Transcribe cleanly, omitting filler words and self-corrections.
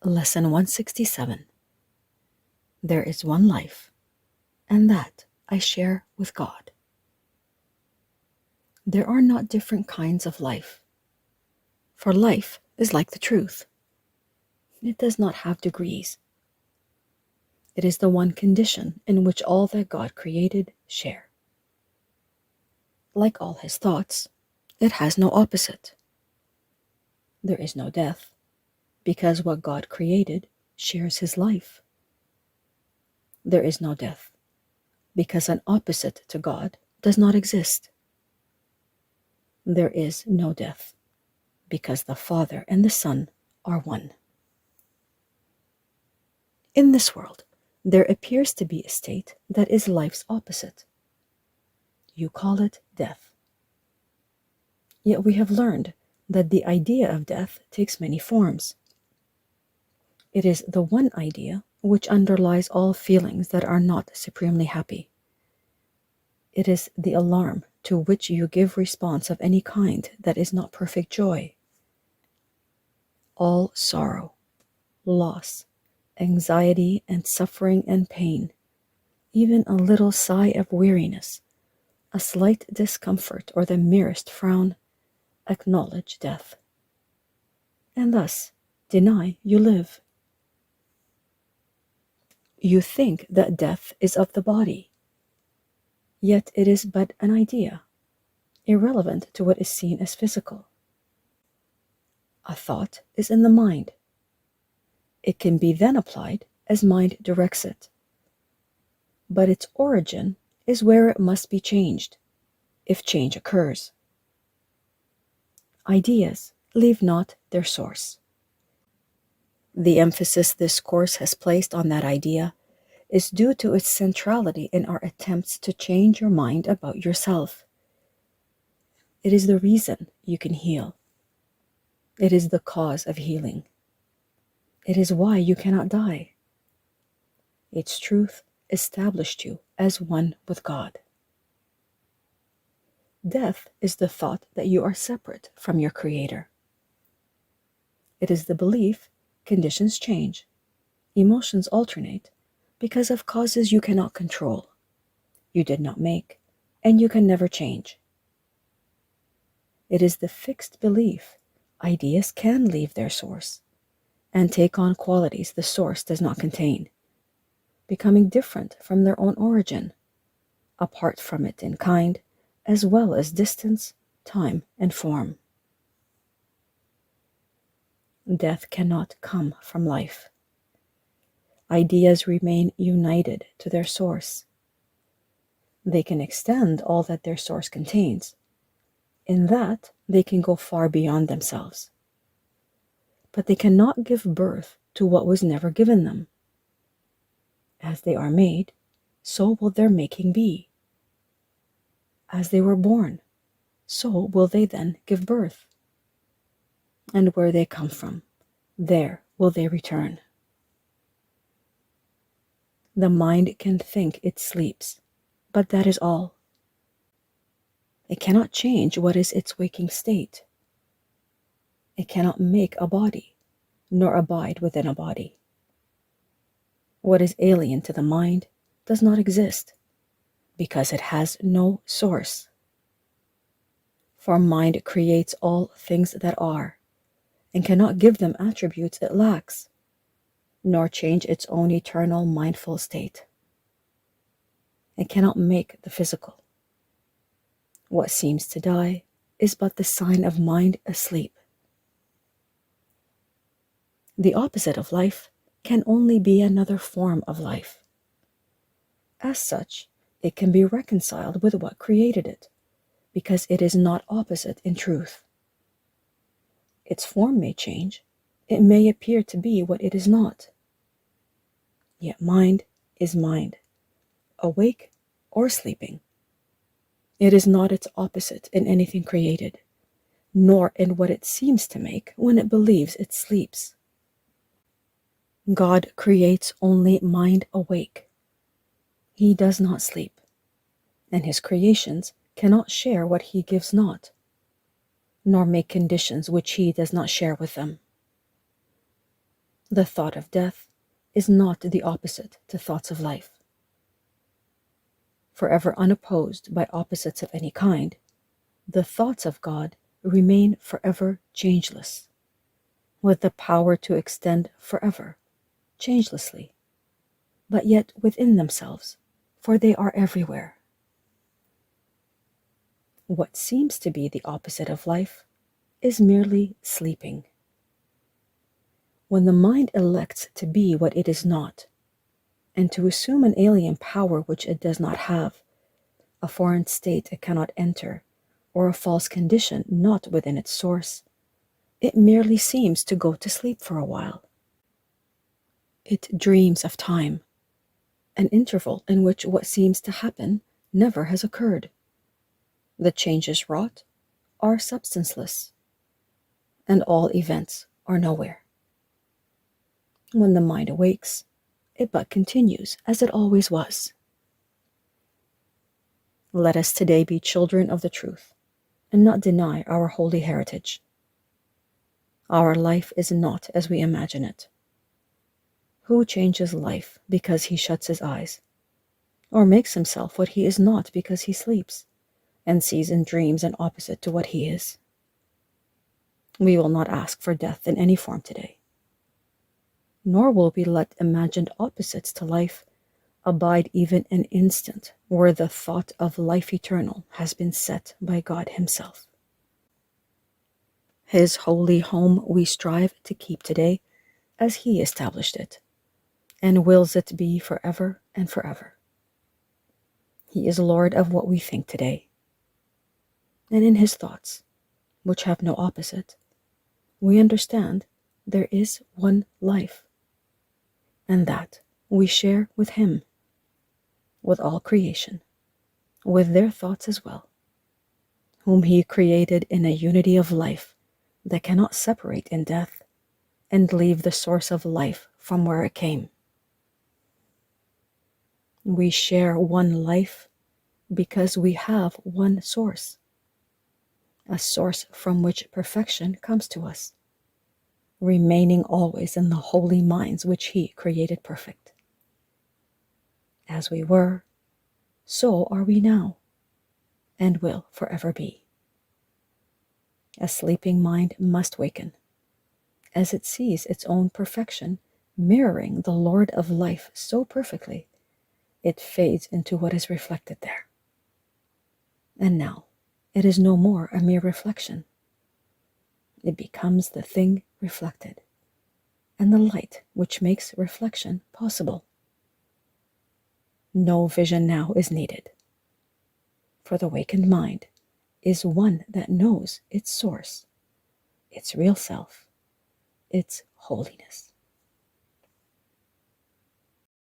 Lesson 167. There is one life, and that I share with God. There are not different kinds of life, for life is like the truth. It does not have degrees. It is the one condition in which all that God created share. Like all his thoughts, it has no opposite. There is no death, because what God created shares his life. There is no death, because an opposite to God does not exist. There is no death, because the Father and the Son are one. In this world, there appears to be a state that is life's opposite. You call it death. Yet we have learned that the idea of death takes many forms. It is the one idea which underlies all feelings that are not supremely happy. It is the alarm to which you give response of any kind that is not perfect joy. All sorrow, loss, anxiety and suffering and pain, even a little sigh of weariness, a slight discomfort or the merest frown, acknowledge death, and thus deny you live. You think that death is of the body, yet it is but an idea, irrelevant to what is seen as physical. A thought is in the mind. It can be then applied as mind directs it. But its origin is where it must be changed, if change occurs. Ideas leave not their source. The emphasis this course has placed on that idea is due to its centrality in our attempts to change your mind about yourself. It is the reason you can heal. It is the cause of healing. It is why you cannot die. Its truth established you as one with God. Death is the thought that you are separate from your Creator. It is the belief conditions change, emotions alternate, because of causes you cannot control, you did not make, and you can never change. It is the fixed belief ideas can leave their source and take on qualities the source does not contain, becoming different from their own origin, apart from it in kind, as well as distance, time, and form. Death cannot come from life. Ideas remain united to their source. They can extend all that their source contains. In that, they can go far beyond themselves. But they cannot give birth to what was never given them. As they are made, so will their making be. As they were born, so will they then give birth. And where they come from, there will they return. The mind can think it sleeps, but that is all. It cannot change what is its waking state. It cannot make a body, nor abide within a body. What is alien to the mind does not exist, because it has no source. For mind creates all things that are, and cannot give them attributes it lacks, nor change its own eternal mindful state. It cannot make the physical. What seems to die is but the sign of mind asleep. The opposite of life can only be another form of life. As such, it can be reconciled with what created it, because it is not opposite in truth. Its form may change, it may appear to be what it is not. Yet mind is mind, awake or sleeping. It is not its opposite in anything created, nor in what it seems to make when it believes it sleeps. God creates only mind awake. He does not sleep, and his creations cannot share what he gives not, nor make conditions which he does not share with them. The thought of death is not the opposite to thoughts of life. Forever unopposed by opposites of any kind, the thoughts of God remain forever changeless, with the power to extend forever, changelessly, but yet within themselves, for they are everywhere. What seems to be the opposite of life is merely sleeping. When the mind elects to be what it is not, and to assume an alien power which it does not have, a foreign state it cannot enter, or a false condition not within its source, it merely seems to go to sleep for a while. It dreams of time, an interval in which what seems to happen never has occurred. The changes wrought are substanceless, and all events are nowhere. When the mind awakes, it but continues as it always was. Let us today be children of the truth, and not deny our holy heritage. Our life is not as we imagine it. Who changes life because he shuts his eyes, or makes himself what he is not because he sleeps, and sees in dreams an opposite to what he is? We will not ask for death in any form today, nor will we let imagined opposites to life abide even an instant where the thought of life eternal has been set by God himself. His holy home we strive to keep today as he established it, and wills it be forever and forever. He is Lord of what we think today, and in his thoughts, which have no opposite, we understand there is one life, and that we share with him, with all creation, with their thoughts as well, whom he created in a unity of life that cannot separate in death and leave the source of life from where it came. We share one life because we have one source, a source from which perfection comes to us, remaining always in the holy minds which he created perfect. As we were, so are we now, and will forever be. A sleeping mind must waken, as it sees its own perfection mirroring the Lord of life so perfectly, it fades into what is reflected there. And now it is no more a mere reflection. It becomes the thing reflected, and the light which makes reflection possible. No vision now is needed, for the wakened mind is one that knows its source, its real self, its holiness.